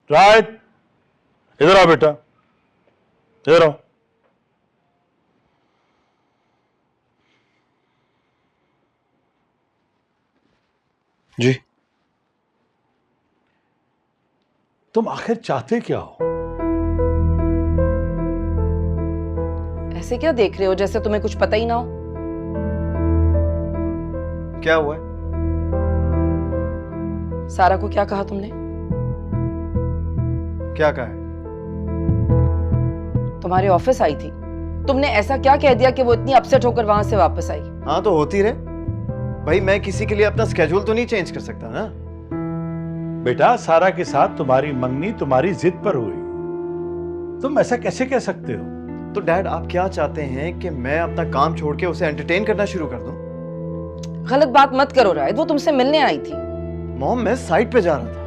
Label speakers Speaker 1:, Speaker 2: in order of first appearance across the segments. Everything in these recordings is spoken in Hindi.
Speaker 1: राहत, इधर आओ बेटा, इधर आओ।
Speaker 2: जी।
Speaker 1: तुम आखिर चाहते क्या हो?
Speaker 3: ऐसे क्या देख रहे हो जैसे तुम्हें कुछ पता ही ना हो?
Speaker 2: क्या हुआ है?
Speaker 3: सारा को क्या कहा तुमने?
Speaker 2: क्या कहा है?
Speaker 3: तुम्हारे ऑफिस आई थी, तुमने ऐसा क्या कह दिया कि वो इतनी अपसेट होकर वहां से वापस आई?
Speaker 2: हाँ तो होती रहे भाई, मैं किसी के लिए अपना स्केड्यूल तो नहीं चेंज कर सकता ना।
Speaker 1: बेटा, सारा के साथ तुम्हारी मंगनी तुम्हारी जिद पर हुई, तुम ऐसा कैसे कह सकते हो?
Speaker 2: तो डैड, आप क्या चाहते हैं कि मैं अपना काम छोड़ के उसे एंटरटेन करना शुरू कर दूं?
Speaker 3: गलत बात मत करो रायत, वो तुमसे मिलने आई थी।
Speaker 2: मॉम, मैं साइट पे जा रहा था।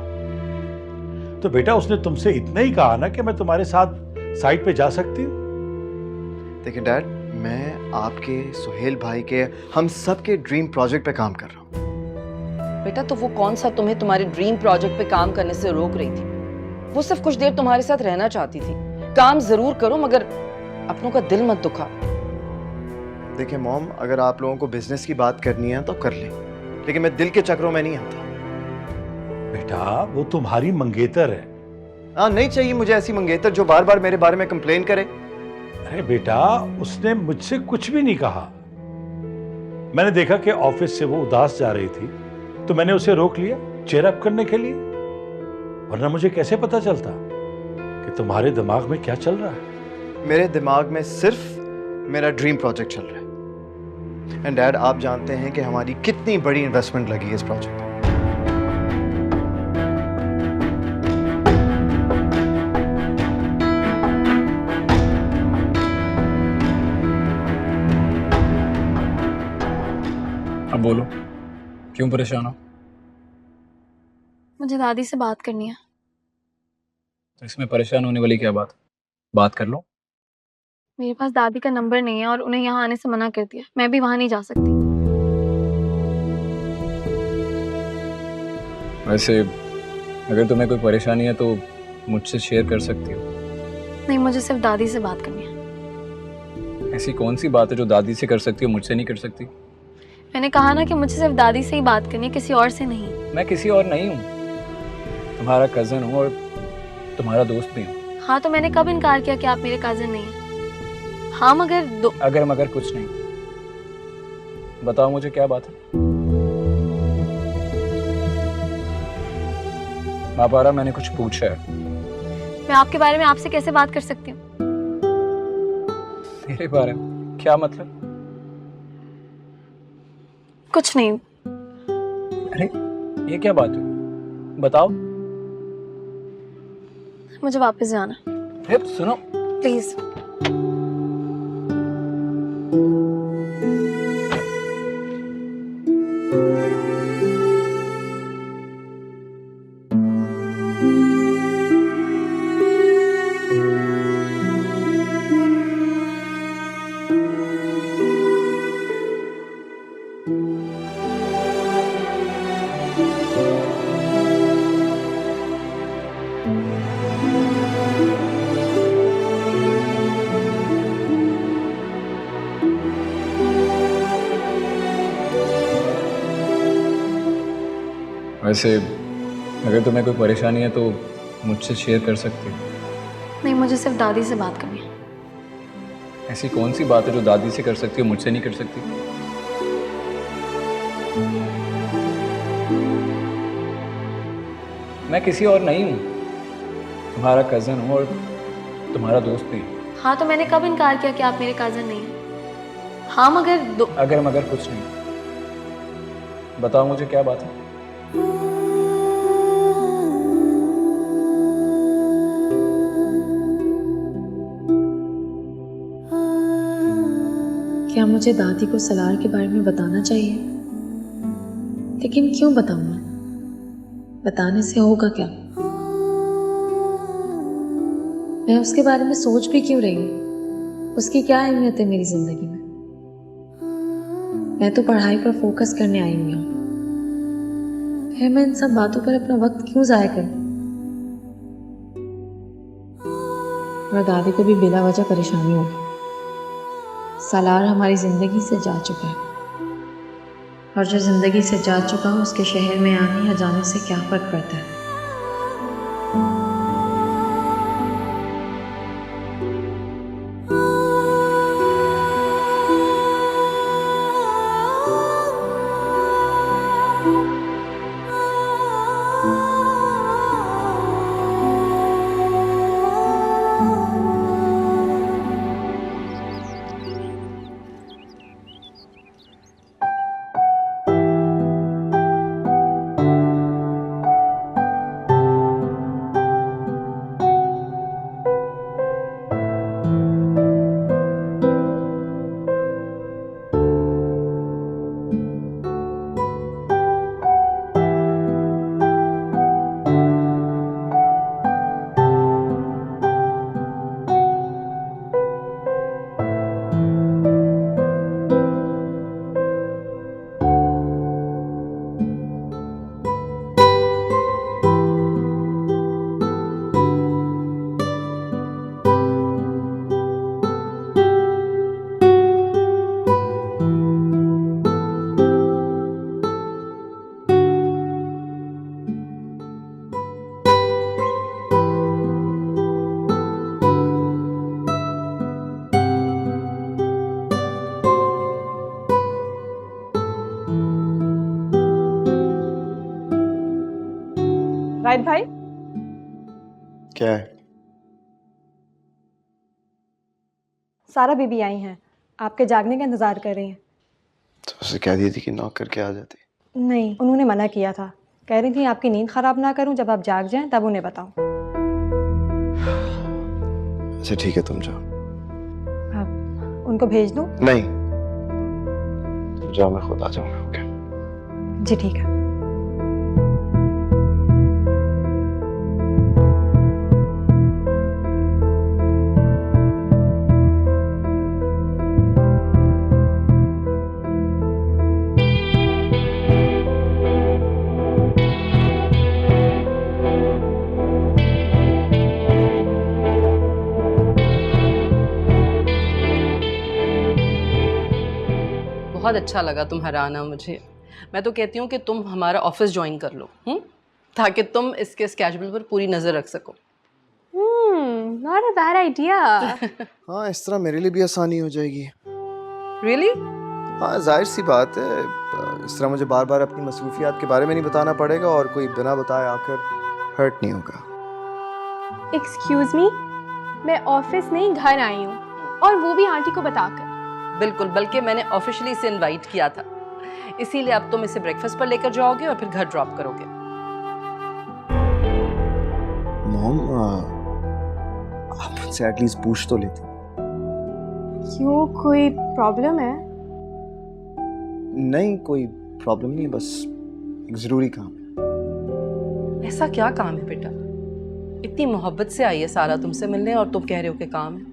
Speaker 1: तो बेटा, उसने तुमसे इतना ही कहा ना कि मैं तुम्हारे साथ साइट पे जा सकती हूँ।
Speaker 2: देखिए डैड, मैं आपके, सुहेल भाई के, हम सब के ड्रीम प्रोजेक्ट पे काम कर रहा हूँ।
Speaker 3: बेटा, तो वो कौन सा तुम्हें तुम्हारे ड्रीम प्रोजेक्ट पे काम करने से रोक रही थी? वो सिर्फ कुछ देर तुम्हारे साथ रहना चाहती थी। काम जरूर करो मगर अपनों का दिल मत दुखा।
Speaker 2: देखिए मॉम, अगर आप लोगों को बिजनेस की बात करनी है तो कर लें, लेकिन मैं दिल के चक्रों में नहीं आता।
Speaker 1: बेटा, वो तुम्हारी मंगेतर है।
Speaker 2: हाँ, नहीं चाहिए मुझे ऐसी मंगेतर जो बार बार मेरे बारे में कंप्लेन करे।
Speaker 1: अरे बेटा, उसने मुझसे कुछ भी नहीं कहा। मैंने देखा कि ऑफिस से वो उदास जा रही थी तो मैंने उसे रोक लिया चेयर अप करने के लिए, वरना मुझे कैसे पता चलता कि तुम्हारे दिमाग में क्या चल रहा है।
Speaker 2: मेरे दिमाग में सिर्फ मेरा ड्रीम प्रोजेक्ट चल रहा है। एंड डैड, आप जानते हैं कि हमारी कितनी बड़ी इन्वेस्टमेंट लगी है इस प्रोजेक्ट में।
Speaker 4: अब बोलो, क्यों परेशान हो?
Speaker 5: मुझे दादी से बात करनी है।
Speaker 4: तो इसमें परेशान होने वाली क्या बात? बात कर लो।
Speaker 5: मेरे पास दादी का नंबर नहीं है और उन्हें यहाँ आने से मना कर दिया। मैं भी वहाँ नहीं जा सकती।
Speaker 4: वैसे अगर तुम्हें कोई परेशानी है तो मुझसे शेयर कर सकती हो।
Speaker 5: नहीं, मुझे सिर्फ दादी से बात करनी है।
Speaker 4: ऐसी कौन सी बात है जो दादी से कर सकती हो, मुझसे नहीं कर सकती?
Speaker 5: मैंने कहा ना कि मुझे सिर्फ दादी से ही बात करनी है, किसी और से नहीं।
Speaker 4: मैं किसी और नहीं हूँ, तुम्हारा कजन हूँ और तुम्हारा दोस्त भी हूँ।
Speaker 5: हाँ, तो मैंने कब इनकार किया कि आप मेरे कजन नहीं हैं? हाँ मगर
Speaker 4: अगर मगर कुछ नहीं। बताओ मुझे क्या बात है। मापारा, मैंने कुछ पूछा है।
Speaker 5: मैं आपके बारे में आपसे कैसे बात कर सकती हूँ?
Speaker 4: मेरे बारे में क्या मतलब?
Speaker 5: कुछ नहीं।
Speaker 4: अरे ये क्या बात है, बताओ।
Speaker 5: मुझे वापस जाना।
Speaker 4: अरे सुनो,
Speaker 5: प्लीज।
Speaker 4: वैसे अगर तुम्हें कोई परेशानी है तो मुझसे शेयर कर सकती हो।
Speaker 5: नहीं, मुझे सिर्फ दादी से बात करनी है।
Speaker 4: ऐसी कौन सी बात है जो दादी से कर सकती हो, मुझसे नहीं कर सकती? मैं किसी और नहीं हूँ, तुम्हारा कजन हूँ और तुम्हारा दोस्त भी हूँ।
Speaker 5: हाँ, तो मैंने कब इनकार किया कि आप मेरे कजन नहीं हैं? हाँ मगर
Speaker 4: अगर मगर कुछ नहीं। बताओ मुझे क्या बात है।
Speaker 6: क्या मुझे दादी को सलार के बारे में बताना चाहिए? लेकिन क्यों बताऊं मैं? बताने से होगा क्या? मैं उसके बारे में सोच भी क्यों रही हूँ? उसकी क्या अहमियत है मेरी जिंदगी में? मैं तो पढ़ाई पर फोकस करने आई हुई हूँ। फिर मैं इन सब बातों पर अपना वक्त क्यों जाया करूं? और दादी को भी बिला वजह परेशानी होगी। सालार हमारी ज़िंदगी से जा चुका है, और जो ज़िंदगी से जा चुका हो उसके शहर में आने या जाने से क्या फ़र्क पड़ता है।
Speaker 7: राइट भाई,
Speaker 2: क्या है?
Speaker 7: सारा बीबी आई हैं, आपके जागने का इंतजार कर रही हैं।
Speaker 2: तो उसे कह दी थी कि नॉक करके आ जाती।
Speaker 7: नहीं, उन्होंने मना किया था, कह रही थी आपकी नींद खराब ना करूं, जब आप जाग जाएं तब उन्हें बताऊं।
Speaker 2: अच्छा ठीक है, तुम जाओ।
Speaker 7: अब उनको भेज दूं?
Speaker 2: नहीं, तुम जाओ, मैं खुद आ जाऊंगा। ओके
Speaker 7: जी ठीक है।
Speaker 3: बहुत अच्छा लगा तुम्हारा आना मुझे। मैं तो कहती हूँ कि तुम हमारा ऑफिस ज्वाइन कर लो, ताकि तुम इसके स्केड्यूल पर पूरी नज़र रख सको।
Speaker 7: Not a bad idea.
Speaker 2: हाँ, इस तरह मेरे लिए भी आसानी हो जाएगी।
Speaker 3: रियली?
Speaker 2: हाँ, जाहिर सी बात है, इस तरह मुझे बार बार अपनी मसरूफियात के बारे में नहीं बताना पड़ेगा और कोई बिना बताए आकर हर्ट नहीं होगा।
Speaker 8: एक्सक्यूज मी, मैं ऑफिस नहीं घर आई हूँ, और वो भी आंटी को बताकर।
Speaker 3: बिल्कुल, बल्कि मैंने ऑफिशियली इसे इनवाइट किया था, इसीलिए अब तुम इसे ब्रेकफास्ट पर लेकर जाओगे और फिर घर ड्रॉप करोगे।
Speaker 2: मॉम, आप मुझसे एटलीस्ट पूछ तो लेती।
Speaker 8: क्यों, कोई प्रॉब्लम है?
Speaker 2: नहीं, कोई प्रॉब्लम नहीं, बस एक जरूरी काम है।
Speaker 3: ऐसा क्या काम है बेटा? इतनी मोहब्बत से आई है सारा तुमसे मिलने और तुम कह रहे हो कि काम है।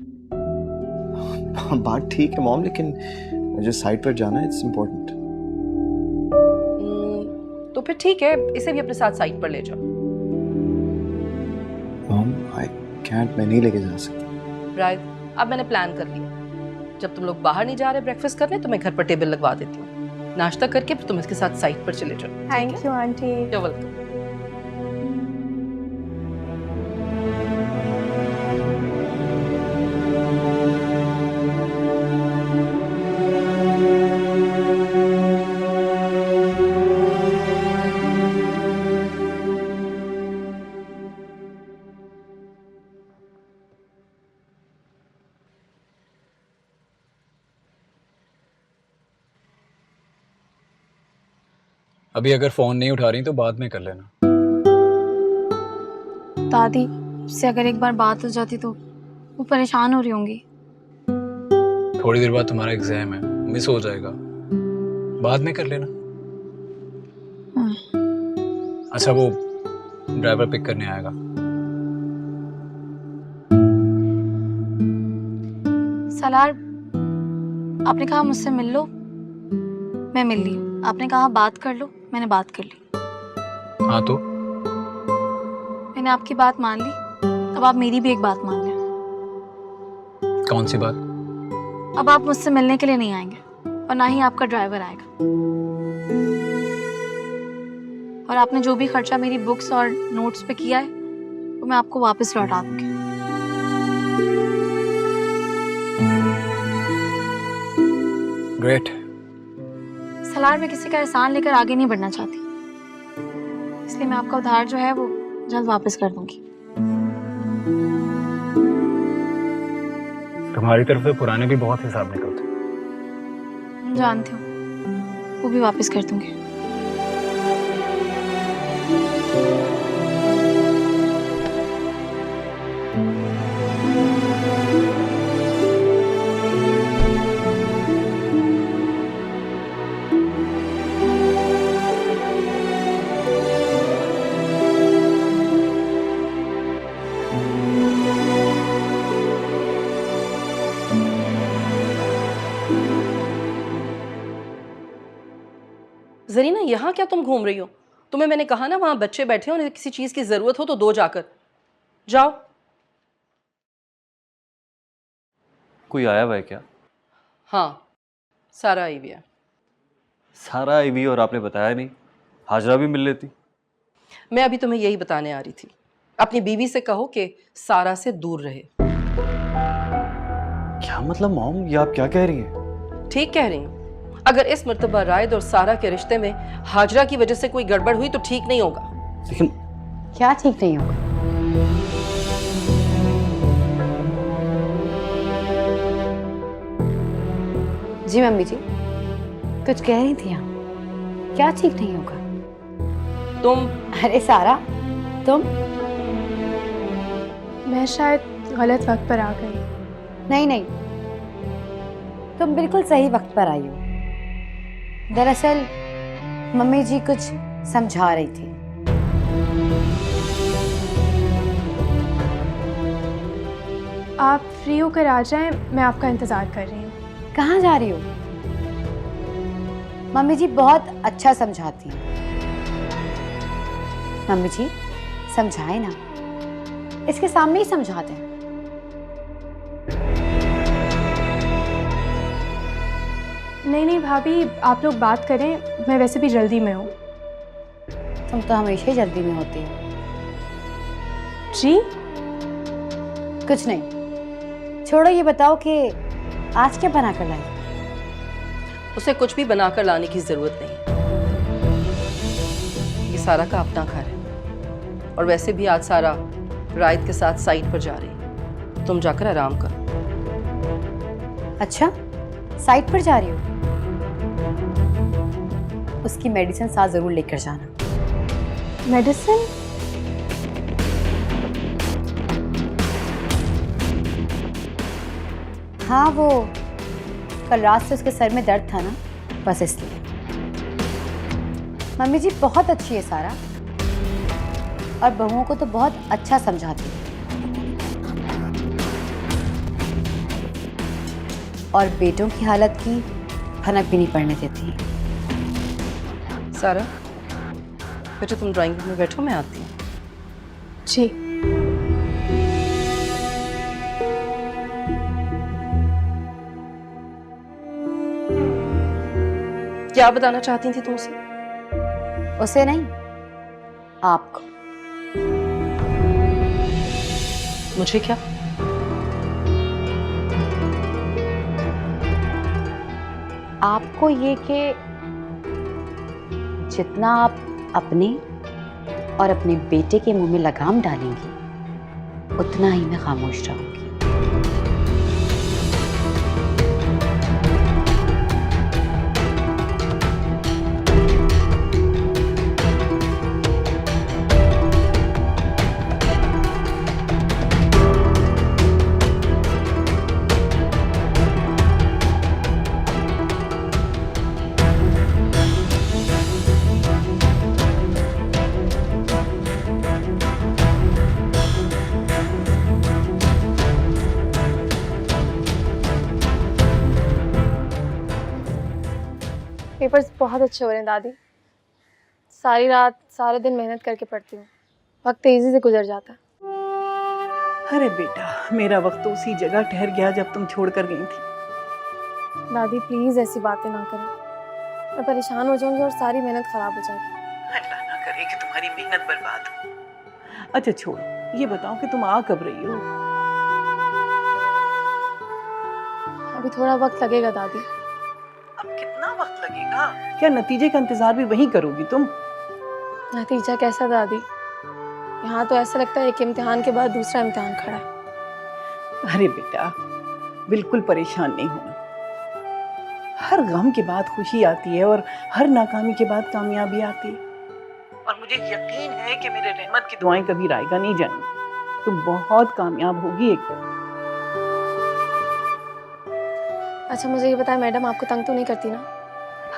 Speaker 2: बात ठीक है मॉम, लेकिन मुझे साइट पर जाना है, इट्स इम्पोर्टेंट।
Speaker 3: तो फिर ठीक है, इसे भी अपने साथ साइट पर ले जाओ।
Speaker 2: मॉम, आई कैंट, मैं नहीं लेके जा सकता।
Speaker 3: राइट, अब मैंने प्लान कर लिया, जब तुम लोग बाहर नहीं जा रहे ब्रेकफास्ट करने तो मैं घर पर टेबल लगवा देती हूँ, नाश्ता करके फिर तुम इसके साथ साइट पर चले जाओ।
Speaker 8: Thank you aunty.
Speaker 3: You're welcome।
Speaker 4: अभी अगर फ़ोन नहीं उठा रही तो बाद में कर लेना।
Speaker 5: दादी से अगर एक बार बात हो जाती तो वो परेशान हो रही होंगी।
Speaker 4: थोड़ी देर बाद तुम्हारा एग्जाम है, मिस हो जाएगा, बाद में कर लेना। अच्छा, वो ड्राइवर पिक करने आएगा।
Speaker 5: सलार, आपने कहा मुझसे मिल लो, मैं मिल ली। आपने कहा बात कर लो, मैंने बात कर ली।
Speaker 4: हाँ तो
Speaker 5: मैंने आपकी बात मान ली, अब आप मेरी भी एक बात मान लें।
Speaker 4: कौन सी बात?
Speaker 5: अब आप मुझसे मिलने के लिए नहीं आएंगे और ना ही आपका ड्राइवर आएगा। और आपने जो भी खर्चा मेरी बुक्स और नोट्स पे किया है वो मैं आपको वापस लौटा दूंगी।
Speaker 4: ग्रेट।
Speaker 5: सलार में किसी का एहसान लेकर आगे नहीं बढ़ना चाहती, इसलिए मैं आपका उधार जो है वो जल्द वापस कर दूंगी।
Speaker 4: तुम्हारी तरफ से पुराने भी बहुत हिसाब निकलते।
Speaker 5: जानती हूँ, वो भी वापस कर दूंगी।
Speaker 3: जरीना, यहाँ क्या तुम घूम रही हो? तुम्हें मैंने कहा ना वहां बच्चे बैठे हो, उन्हें किसी चीज की जरूरत हो तो दो जाकर। जाओ।
Speaker 9: कोई आया हुआ है क्या?
Speaker 3: हाँ, सारा आई हुई है।
Speaker 9: सारा आई हुई और आपने बताया नहीं? हाजरा भी मिल लेती।
Speaker 3: मैं अभी तुम्हें यही बताने आ रही थी। अपनी बीवी से कहो कि सारा से दूर रहे।
Speaker 9: क्या मतलब मॉम, ये आप क्या कह रही हैं?
Speaker 3: ठीक कह रही हूँ। अगर इस मर्तबा रायद और सारा के रिश्ते में हाजरा की वजह से कोई गड़बड़ हुई तो ठीक नहीं होगा।
Speaker 9: लेकिन
Speaker 6: क्या ठीक नहीं होगा? जी मम्मी जी, कुछ कह रही थी आप? क्या ठीक नहीं होगा?
Speaker 3: तुम।
Speaker 6: अरे सारा, तुम?
Speaker 8: मैं शायद गलत वक्त पर आ गई।
Speaker 6: नहीं नहीं, तुम बिल्कुल सही वक्त पर आई हो। दरअसल मम्मी जी कुछ समझा रही थी।
Speaker 8: आप फ्री होकर आ जाएं, मैं आपका इंतज़ार कर रही हूँ।
Speaker 6: कहाँ जा रही हो? मम्मी जी बहुत अच्छा समझाती हैं। मम्मी जी समझाए ना, इसके सामने ही समझा दें।
Speaker 8: नहीं नहीं भाभी, आप लोग बात करें, मैं वैसे भी जल्दी में हूँ।
Speaker 6: तुम तो हमेशा ही जल्दी में होती हो।
Speaker 8: जी?
Speaker 6: कुछ नहीं, छोड़ो। ये बताओ कि आज क्या बना कर लाई?
Speaker 3: उसे कुछ भी बनाकर लाने की जरूरत नहीं। ये सारा का अपना घर है और वैसे भी आज सारा रायद के साथ साइट पर जा रही है। तुम जाकर आराम करो।
Speaker 6: अच्छा, साइट पर जा रही हो? उसकी मेडिसिन साथ जरूर लेकर जाना।
Speaker 8: मेडिसिन?
Speaker 6: हाँ, वो कल रात से उसके सर में दर्द था ना, बस इसलिए। मम्मी जी बहुत अच्छी है सारा, और बहुओं को तो बहुत अच्छा समझाती है, और बेटों की हालत की भनक भी नहीं पड़ने देती।
Speaker 3: सारा बेटा, तुम ड्राइंग रूम में बैठो, मैं आती हूँ।
Speaker 8: जी।
Speaker 3: क्या बताना चाहती थी तुमसे?
Speaker 6: उसे नहीं, आपको।
Speaker 3: मुझे क्या?
Speaker 6: आपको ये कि जितना आप अपने और अपने बेटे के मुंह में लगाम डालेंगी, उतना ही मैं खामोश रहूंगी।
Speaker 8: पेपर्स बहुत अच्छे हो रहे हैं दादी। सारी रात सारे दिन मेहनत करके पढ़ती हूँ, वक्त तेज़ी से गुजर जाता है।
Speaker 10: अरे बेटा, मेरा वक्त तो उसी जगह ठहर गया जब तुम छोड़ कर गई थी।
Speaker 8: दादी प्लीज़ ऐसी बातें ना करें, मैं परेशान हो जाऊंगी और सारी मेहनत ख़राब हो जाएगी।
Speaker 10: अल्लाह ना करे कि तुम्हारी मेहनत बर्बाद हो। अच्छा छोड़ो, ये बताओ कि तुम आ कब रही हो?
Speaker 8: अभी थोड़ा वक्त लगेगा दादी।
Speaker 10: अब कितना वक्त लगेगा? क्या नतीजे का इंतजार भी वहीं करोगी तुम?
Speaker 8: नतीजा कैसा दादी? यहाँ तो ऐसा लगता है एक इम्तिहान के बाद दूसरा इम्तिहान खड़ा है।
Speaker 10: अरे बेटा, बिल्कुल परेशान नहीं होना। हर गम के बाद खुशी आती है और हर नाकामी के बाद कामयाबी आती है। और मुझे यकीन है कि मेरे रहमत की दुआएं कभी रायगा नहीं जाएंगी। तुम बहुत कामयाब होगी एक दिन।
Speaker 8: अच्छा मुझे ये बताएं मैडम, आपको तंग तो नहीं करती ना?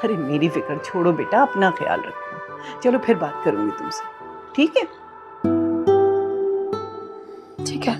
Speaker 10: अरे मेरी फिक्र छोड़ो बेटा, अपना ख्याल रखो। चलो फिर बात करूंगी तुमसे, ठीक है?
Speaker 8: ठीक है।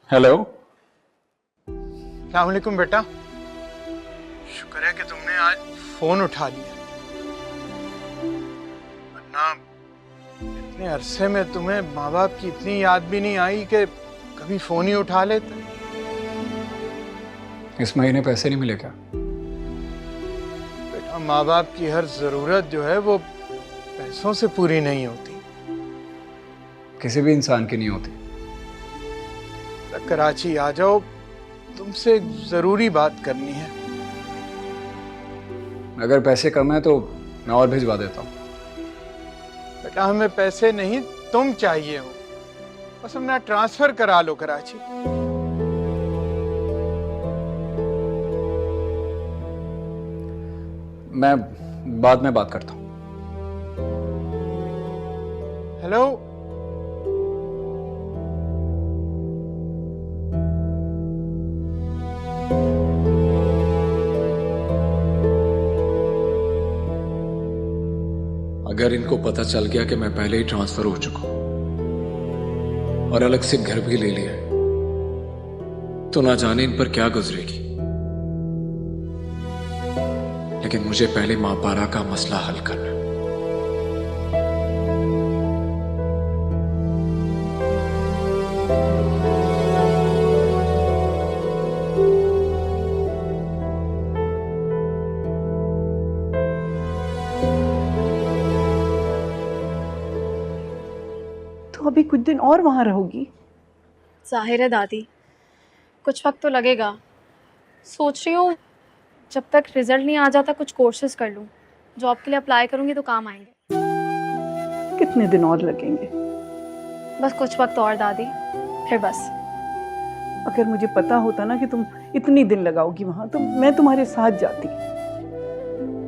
Speaker 4: हेलो।
Speaker 11: अस्सलाम वालेकुम बेटा, शुक्र है कि तुमने आज फोन उठा लिया, वरना इतने अरसे में तुम्हें माँ बाप की इतनी याद भी नहीं आई कि कभी फोन ही उठा लेते।
Speaker 4: इस महीने पैसे नहीं मिले क्या?
Speaker 11: बेटा, माँ बाप की हर जरूरत जो है वो पैसों से पूरी नहीं होती।
Speaker 4: किसी भी इंसान की नहीं होती।
Speaker 11: कराची आ जाओ, तुमसे एक जरूरी बात करनी है।
Speaker 4: अगर पैसे कम है तो मैं और भिजवा देता हूँ।
Speaker 11: बेटा, हमें पैसे नहीं, तुम चाहिए हो। बस अपना ट्रांसफर करा लो कराची।
Speaker 4: मैं बाद में बात करता हूँ।
Speaker 11: हेलो,
Speaker 4: अगर इनको पता चल गया कि मैं पहले ही ट्रांसफर हो चुका हूं और अलग से घर भी ले लिया है, तो ना जाने इन पर क्या गुजरेगी। लेकिन मुझे पहले मां पारा का मसला हल करना है।
Speaker 10: अभी कुछ दिन और वहाँ रहोगी?
Speaker 8: जाहिर है दादी, कुछ वक्त तो लगेगा। सोच रही हूँ जब तक रिजल्ट नहीं आ जाता कुछ कोर्सेज कर लूँ, जॉब के लिए अप्लाई करूँगी तो काम आएंगे।
Speaker 10: कितने दिन और लगेंगे?
Speaker 8: बस कुछ वक्त और दादी, फिर बस।
Speaker 10: अगर मुझे पता होता ना कि तुम इतनी दिन लगाओगी वहाँ, तो मैं तुम्हारे साथ जाती।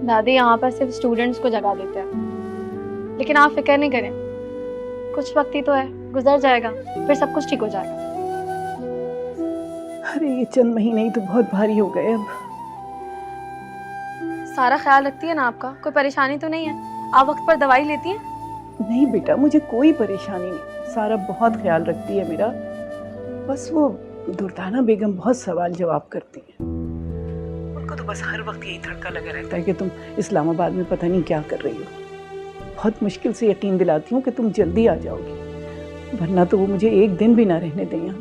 Speaker 8: दादी, यहाँ पर सिर्फ स्टूडेंट्स को जगह देते हैं, लेकिन आप फिक्र नहीं करें, कुछ वक्त ही तो है। गुजर जाएगा, फिर सब कुछ ठीक हो जाएगा।
Speaker 10: अरे ये चंद महीने ही तो बहुत भारी हो गए अब।
Speaker 8: सारा ख्याल रखती है ना आपका? कोई परेशानी तो नहीं है? आप वक्त पर दवाई लेती हैं?
Speaker 10: नहीं बेटा, मुझे कोई परेशानी नहीं। सारा बहुत ख्याल रखती है मेरा। बस वो दुर्दाना बेगम बहुत सवाल जवाब करती हैं। उनको तो बस हर वक्त यही तड़का लगा रहता है कि तुम इस्लामाबाद में पता नहीं क्या कर रही हो। बहुत मुश्किल से यकीन दिलाती हूँ कि तुम जल्दी आ जाओगी, वरना तो वो मुझे एक दिन भी ना रहने दें यहाँ।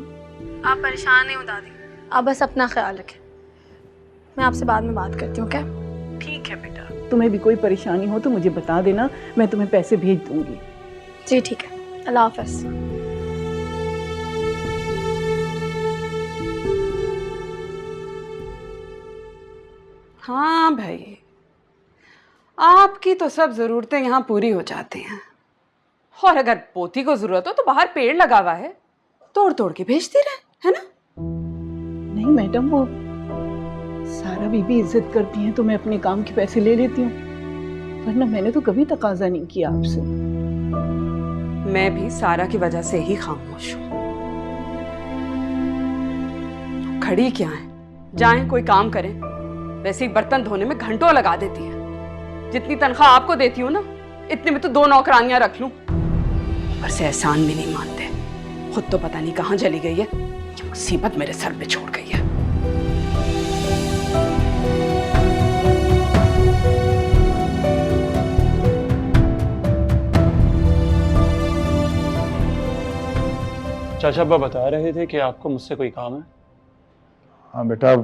Speaker 8: आप परेशान नहीं हो दादी, आप बस अपना ख्याल रखें। मैं आपसे बाद में बात करती हूँ, क्या?
Speaker 10: ठीक है बेटा, तुम्हें भी कोई परेशानी हो तो मुझे बता देना, मैं तुम्हें पैसे भेज दूंगी।
Speaker 8: जी ठीक है, अल्लाह हाफ़िज़।
Speaker 12: हाँ भाई, आपकी तो सब ज़रूरतें यहाँ पूरी हो जाती हैं, और अगर पोती को ज़रूरत हो तो बाहर पेड़ लगा हुआ है, तोड़ तोड़ के भेजती रहे, है ना?
Speaker 10: नहीं मैडम, वो सारा बीबी इज्जत करती हैं तो मैं अपने काम के पैसे ले लेती हूँ, वरना मैंने तो कभी तकाजा नहीं किया आपसे।
Speaker 12: मैं भी सारा की वजह से ही खामोश हूँ। खड़ी क्या है, जाएं कोई काम करें। वैसे ही बर्तन धोने में घंटों लगा देती है। जितनी तनख्वाह आपको देती हूँ ना, इतने में तो 2 नौकरानियां रख लूं। ऊपर से एहसान भी नहीं मानते, खुद तो पता नहीं कहाँ चली गई है। ये मुसीबत मेरे सर पे छोड़ गई है।
Speaker 9: चाचा अब्बा बता रहे थे कि आपको मुझसे कोई काम है।
Speaker 11: हाँ बेटा,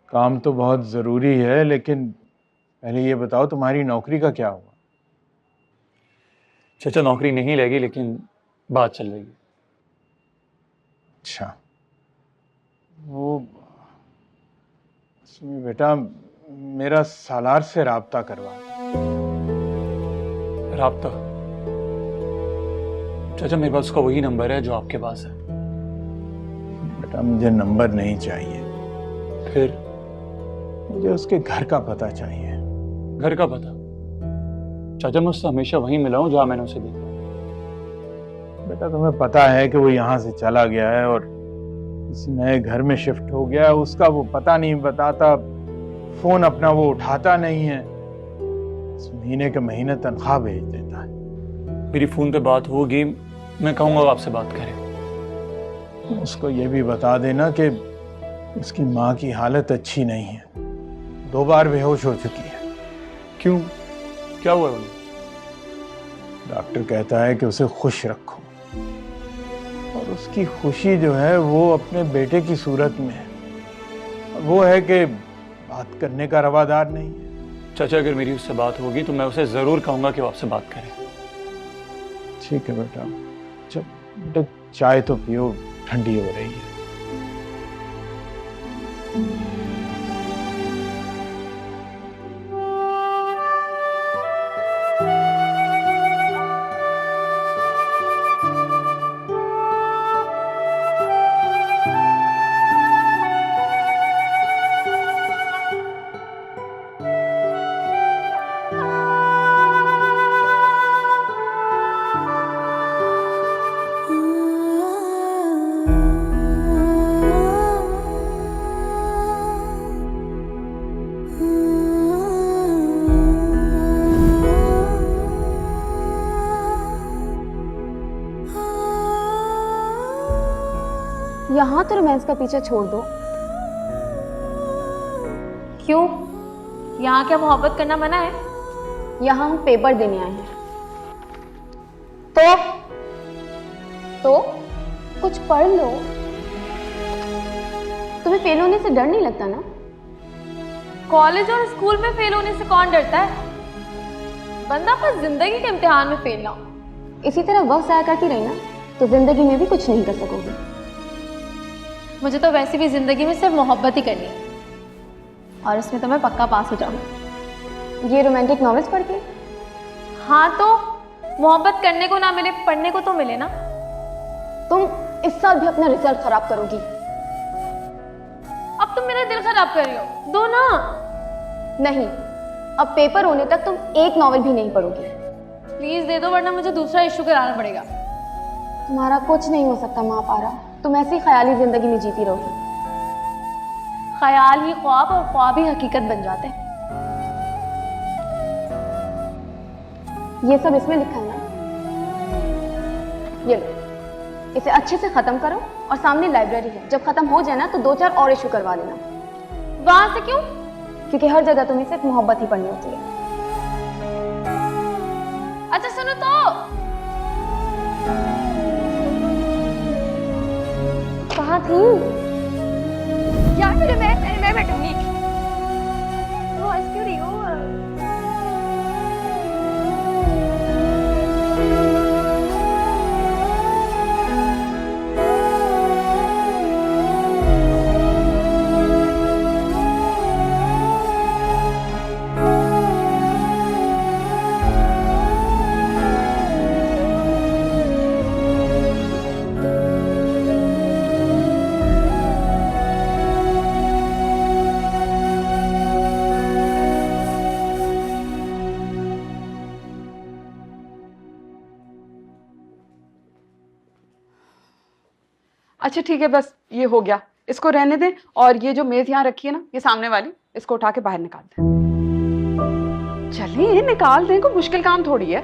Speaker 11: काम तो बहुत ज़रूरी है, लेकिन पहले ये बताओ तुम्हारी नौकरी का क्या हुआ?
Speaker 9: चाचा नौकरी नहीं लगी, लेकिन बात चल रही है।
Speaker 11: अच्छा, वो उसमें बेटा मेरा सालार से राब्ता करवा।
Speaker 9: राब्ता? चाचा मेरे पास उसका वही नंबर है जो आपके पास है।
Speaker 11: बेटा मुझे नंबर नहीं चाहिए,
Speaker 9: फिर?
Speaker 11: मुझे उसके घर का पता चाहिए।
Speaker 9: घर का पता? चाचा मैं उससे हमेशा वहीं मिला हूँ जहाँ मैंने उसे देखा।
Speaker 11: बेटा तुम्हें पता है कि वो यहाँ से चला गया है और इस नए घर में शिफ्ट हो गया है। उसका वो पता नहीं बताता, फोन अपना वो उठाता नहीं है। इस महीने के महीने तनख्वाह भेज देता है।
Speaker 9: मेरी फोन पे बात होगी, मैं कहूँगा आपसे बात करें।
Speaker 11: उसको ये भी बता देना कि उसकी माँ की हालत अच्छी नहीं है, 2 बार बेहोश हो चुकी है।
Speaker 9: क्यों, क्या हुआ उन्हें?
Speaker 11: डॉक्टर कहता है कि उसे खुश रखो, और उसकी खुशी जो है वो अपने बेटे की सूरत में है। और वो है कि बात करने का रवादार नहीं है।
Speaker 9: चाचा अगर मेरी उससे बात होगी तो मैं उसे ज़रूर कहूँगा कि वो आपसे बात करें।
Speaker 11: ठीक है बेटा, चल बेटा चाय तो पियो, ठंडी हो रही है।
Speaker 5: यहाँ तो रोमांस का पीछे छोड़ दो।
Speaker 8: क्यों? यहाँ क्या मोहब्बत करना मना है?
Speaker 5: यहाँ हम पेपर देने आए हैं। तो कुछ पढ़ लो। तुम्हें फेल होने से डर नहीं लगता ना?
Speaker 8: कॉलेज और स्कूल में फेल होने से कौन डरता है? बंदा बस जिंदगी के इम्तिहान में फेल ना हो।
Speaker 5: इसी तरह वक्त ज़ाया करती रही ना तो जिंदगी में भी कुछ नहीं कर सकोगे।
Speaker 8: मुझे तो वैसे भी जिंदगी में सिर्फ मोहब्बत ही करनी है, और इसमें तो मैं पक्का पास हो जाऊंगी।
Speaker 5: ये रोमांटिक नॉवेल्स पढ़ के?
Speaker 8: हाँ तो मोहब्बत करने को ना मिले, पढ़ने को तो मिले ना।
Speaker 5: तुम इस साल भी अपना रिजल्ट खराब करोगी।
Speaker 8: अब तुम मेरा दिल खराब कर रही हो, दो ना।
Speaker 5: नहीं, अब पेपर होने तक तुम एक नॉवेल भी नहीं पढ़ोगी।
Speaker 8: प्लीज दे दो, वरना मुझे दूसरा इशू कराना पड़ेगा। तुम्हारा कुछ नहीं हो सकता माँ पारा, तुम ऐसी ख्याली जिंदगी में जीती रहोगी। ख्याल ही ख्वाब और ख्वाब ही हकीकत बन जाते हैं। ये सब इसमें लिखा है ना, ये लो, इसे अच्छे से खत्म करो और सामने लाइब्रेरी है, जब खत्म हो जाए ना तो 2-4 और इशू करवा लेना। वहां से क्यों? क्योंकि हर जगह तुम्हें सिर्फ मोहब्बत ही पढ़नी होती है। अच्छा सुनो तो, कहाँ थी यार? मैं बैठूंगी। वो हंस क्यों रही हो?
Speaker 12: अच्छा ठीक है, बस ये हो गया, इसको रहने दें। और ये जो मेज यहाँ रखी है ना, ये सामने वाली, इसको उठा के बाहर निकाल दें। चलिए निकाल दें, कोई मुश्किल काम थोड़ी है।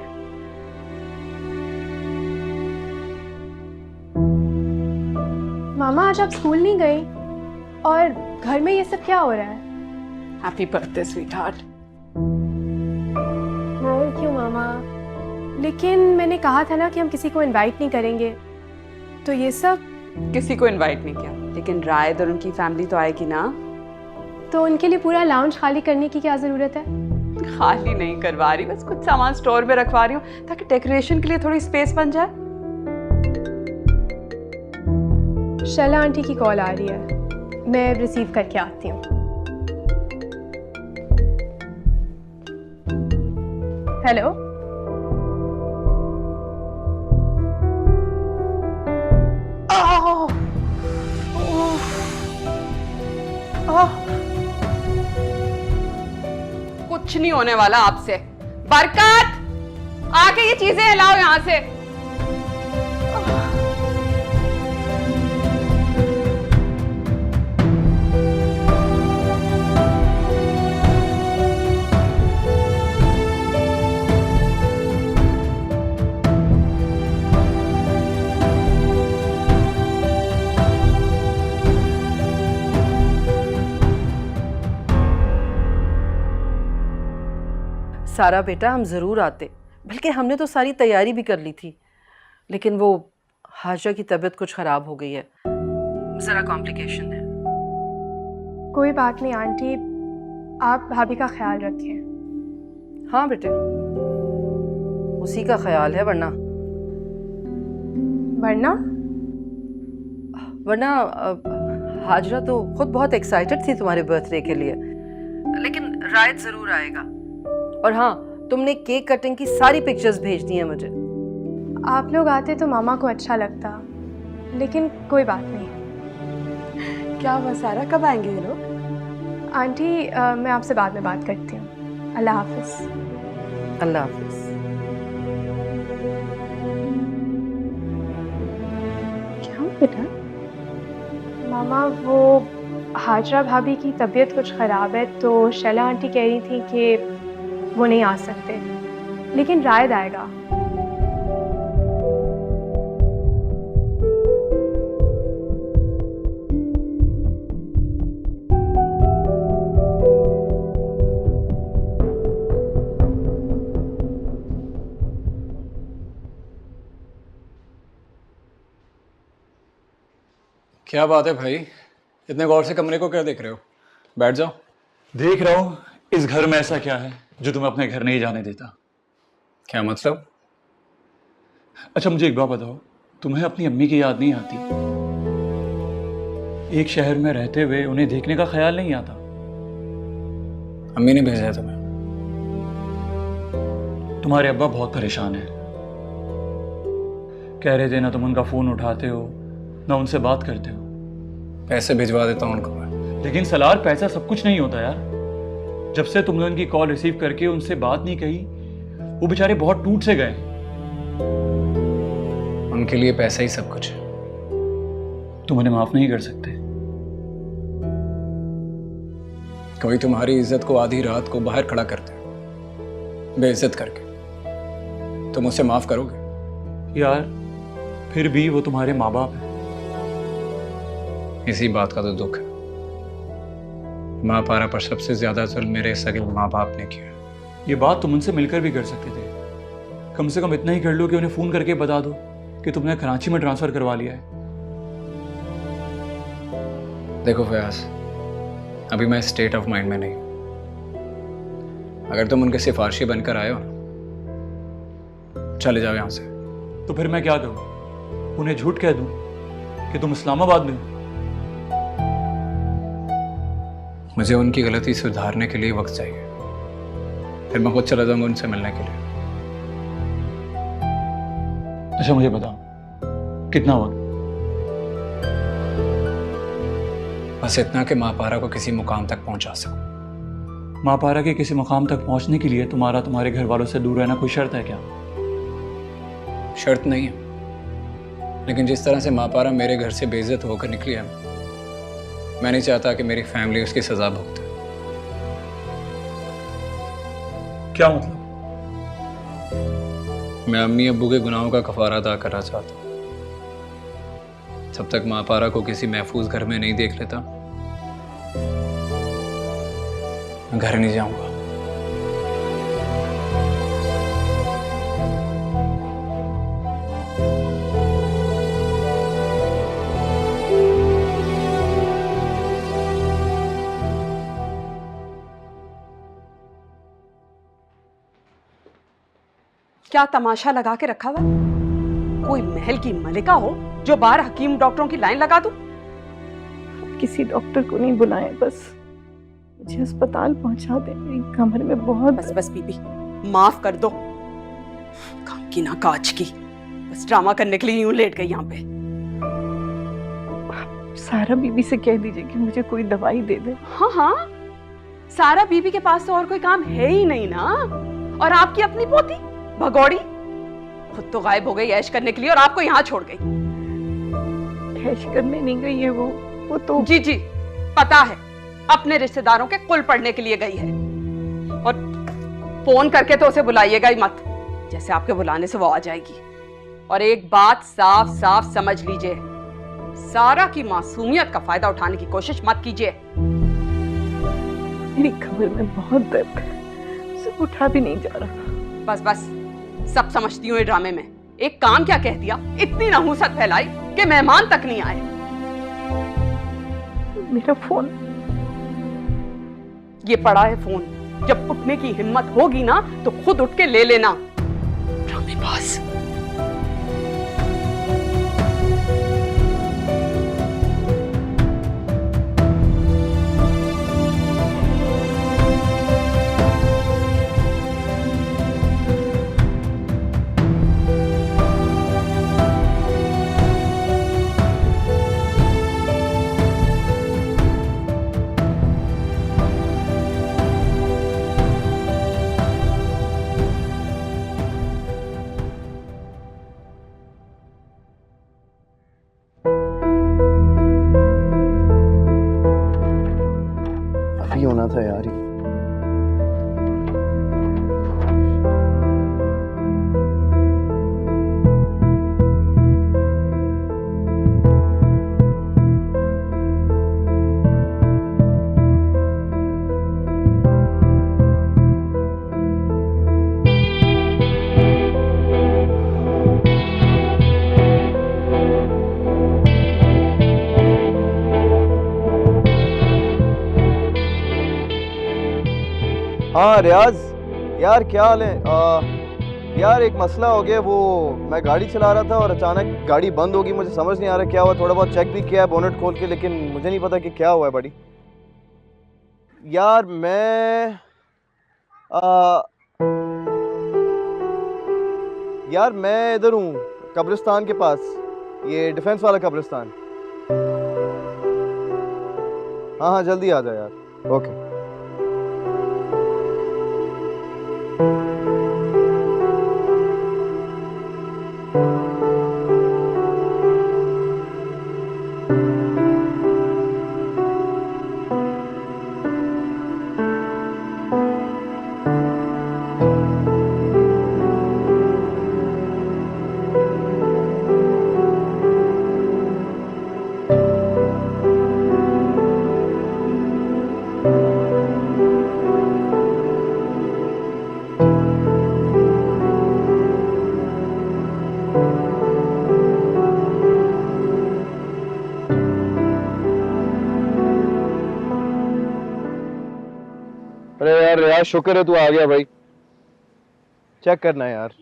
Speaker 8: मामा आज आप स्कूल नहीं गई और घर में ये सब क्या हो रहा है?
Speaker 12: Happy birthday sweetheart.
Speaker 8: Thank you मामा, लेकिन मैंने कहा था ना कि हम किसी को इनवाइट नहीं करेंगे, तो ये सब।
Speaker 12: किसी को इनवाइट नहीं किया, लेकिन रायद और उनकी फैमिली तो आएगी ना।
Speaker 8: तो उनके लिए पूरा लाउंज खाली करने की क्या जरूरत है?
Speaker 12: खाली नहीं करवा रही, बस कुछ सामान स्टोर में रखवा रही हूँ ताकि डेकोरेशन के लिए थोड़ी स्पेस बन जाए।
Speaker 8: शैला आंटी की कॉल आ रही है, मैं रिसीव करके आती हूँ। हेलो,
Speaker 12: कुछ नहीं होने वाला आपसे। बरकत, आके ये चीजें हिलाओ यहां से।
Speaker 3: सारा बेटा, हम ज़रूर आते, बल्कि हमने तो सारी तैयारी भी कर ली थी, लेकिन वो हाजा की तबीयत कुछ ख़राब हो गई है, ज़रा कॉम्प्लिकेशन है।
Speaker 8: कोई बात नहीं आंटी, आप भाभी का ख्याल रखें।
Speaker 3: हाँ बेटे, उसी का ख्याल है, वरना
Speaker 8: वरना
Speaker 3: वरना हाजरा तो खुद बहुत एक्साइटेड थी तुम्हारे बर्थडे के लिए, लेकिन रायत ज़रूर आएगा। और हाँ, तुमने केक कटिंग की सारी पिक्चर्स भेज दी हैं मुझे।
Speaker 8: आप लोग आते तो मामा को अच्छा लगता, लेकिन कोई बात नहीं।
Speaker 12: क्या हुआ सारा, कब आएंगे ये लोग?
Speaker 8: आंटी मैं आपसे बाद में बात करती हूँ। अल्लाह हाफिज।
Speaker 3: अल्लाह हाफिज।
Speaker 8: क्या बेटा? मामा वो हाजरा भाभी की तबीयत कुछ ख़राब है, तो शैला आंटी कह रही थी कि वो नहीं आ सकते, लेकिन रायद आएगा।
Speaker 4: क्या बात है भाई, इतने गौर से कमरे को क्या देख रहे हो? बैठ जाओ।
Speaker 9: देख रहा हूँ इस घर में ऐसा क्या है जो तुम्हें अपने घर नहीं जाने देता।
Speaker 4: क्या मतलब?
Speaker 9: अच्छा मुझे एक बात बताओ, तुम्हें अपनी अम्मी की याद नहीं आती? एक शहर में रहते हुए उन्हें देखने का ख्याल नहीं आता?
Speaker 4: अम्मी ने भेजा है तुम्हें?
Speaker 9: तुम्हारे अब्बा बहुत परेशान है, कह रहे थे ना तुम उनका फोन उठाते हो ना उनसे बात करते हो।
Speaker 4: पैसे भिजवा देता हूँ उनको मैं।
Speaker 9: लेकिन सलार, पैसा सब कुछ नहीं होता यार। जब से तुमने उनकी कॉल रिसीव करके उनसे बात नहीं कही, वो बेचारे बहुत टूट से गए।
Speaker 4: उनके लिए पैसा ही सब कुछ है।
Speaker 9: तुम उन्हें माफ नहीं कर सकते?
Speaker 4: कोई तुम्हारी इज्जत को आधी रात को बाहर खड़ा करते हैं बेइज्जत करके, तुम उसे माफ करोगे?
Speaker 9: यार फिर भी वो तुम्हारे माँ बाप हैं।
Speaker 4: इसी बात का तो दुख है। माँ पारा पर सबसे ज्यादा जुल्म मेरे सगे माँ बाप ने किया।
Speaker 9: ये बात तुम उनसे मिलकर भी कर सकते थे। कम से कम इतना ही कर लो कि उन्हें फोन करके बता दो कि तुमने कराची में ट्रांसफर करवा लिया है।
Speaker 4: देखो फयाज, अभी मैं स्टेट ऑफ माइंड में नहीं। अगर तुम उनके सिफारशी बनकर आए हो, चले जाओ यहां से।
Speaker 9: तो फिर मैं क्या करूं? उन्हें झूठ कह दूं कि तुम इस्लामाबाद में हो?
Speaker 4: मुझे उनकी गलती सुधारने के लिए वक्त चाहिए, फिर मैं खुद चला जाऊंगा उनसे मिलने के लिए।
Speaker 9: अच्छा मुझे बताओ कितना वक्त?
Speaker 4: बस इतना कि माँ पारा को किसी मुकाम तक पहुंचा सकूं।
Speaker 9: माँ पारा के किसी मुकाम तक पहुंचने के लिए तुम्हारे घर वालों से दूर रहना कोई शर्त है क्या?
Speaker 4: शर्त नहीं है, लेकिन जिस तरह से माँ पारा मेरे घर से बेइज्जत होकर निकली है, मैं नहीं चाहता कि मेरी फैमिली उसकी सजा भुगते।
Speaker 9: क्या मतलब?
Speaker 4: मैं अम्मी अब्बू के गुनाहों का कफारा अदा करना चाहता हूँ। जब तक माँ पारा को किसी महफूज घर में नहीं देख लेता, मैं घर नहीं जाऊंगा।
Speaker 12: क्या तमाशा लगा के रखा हुआ? कोई महल की मलिका हो जो बाहर हकीम डॉक्टरों की लाइन लगा दूं?
Speaker 10: किसी डॉक्टर को नहीं बुलाएं, बस मुझे अस्पताल पहुंचा दे। मेरी कमर में बहुत
Speaker 12: बस बीबी, माफ कर दो। काम की ना काज की, बस ड्रामा करने के लिए यूं लेट गई यहाँ पे।
Speaker 10: सारा बीबी से कह दीजिए कि मुझे कोई दवाई दे दे।
Speaker 12: हाँ हाँ, सारा बीबी के पास तो और कोई काम है ही नहीं ना। और आपकी अपनी पोती भगौड़ी खुद तो गायब हो गई ऐश करने के लिए और आपको यहाँ छोड़ गई।
Speaker 10: ऐश करने नहीं गई है वो तो
Speaker 12: जी पता है, अपने रिश्तेदारों के कुल पड़ने के लिए गई है। और फोन करके तो उसे बुलाइएगा ही मत, जैसे आपके बुलाने से वो आ जाएगी। और एक बात साफ साफ समझ लीजिए, सारा की मासूमियत का फायदा उठाने की कोशिश मत कीजिए।
Speaker 10: मेरी कमर में बहुत दर्द है, उसे उठा भी नहीं जा रहा।
Speaker 12: बस सब समझती हूँ ये ड्रामे में। एक काम क्या कह दिया, इतनी नहुसत फैलाई कि मेहमान तक नहीं आए।
Speaker 10: मेरा फोन
Speaker 12: ये पड़ा है फोन, जब उठने की हिम्मत होगी ना तो खुद उठ के ले लेना। ड्रामेबाज।
Speaker 2: अभी होना था यार। हाँ रियाज यार, क्या हाल है? यार एक मसला हो गया। वो मैं गाड़ी चला रहा था और अचानक गाड़ी बंद होगी। मुझे समझ नहीं आ रहा क्या हुआ। थोड़ा बहुत चेक भी किया है बोनेट खोल के, लेकिन मुझे नहीं पता कि क्या हुआ है बड़ी। यार मैं इधर हूँ कब्रिस्तान के पास, ये डिफेंस वाला कब्रिस्तान। हाँ जल्दी आ जाओ यार। ओके। यार यार शुक्र है तू आ गया भाई। चेक करना है यार।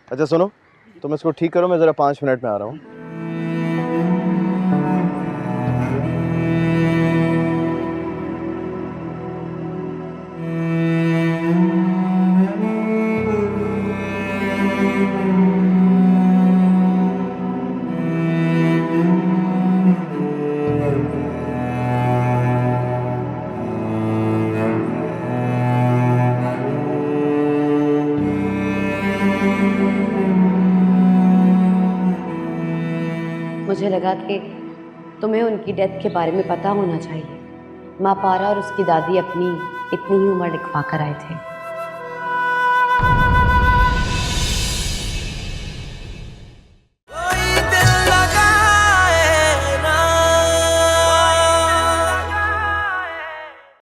Speaker 2: अच्छा सुनो, तुम इसको ठीक करो, मैं जरा 5 मिनट में आ रहा हूँ।
Speaker 6: मुझे लगा कि तुम्हें उनकी डेथ के बारे में पता होना चाहिए। माँ पारा और उसकी दादी अपनी इतनी ही उम्र लिखवा कर आए थे।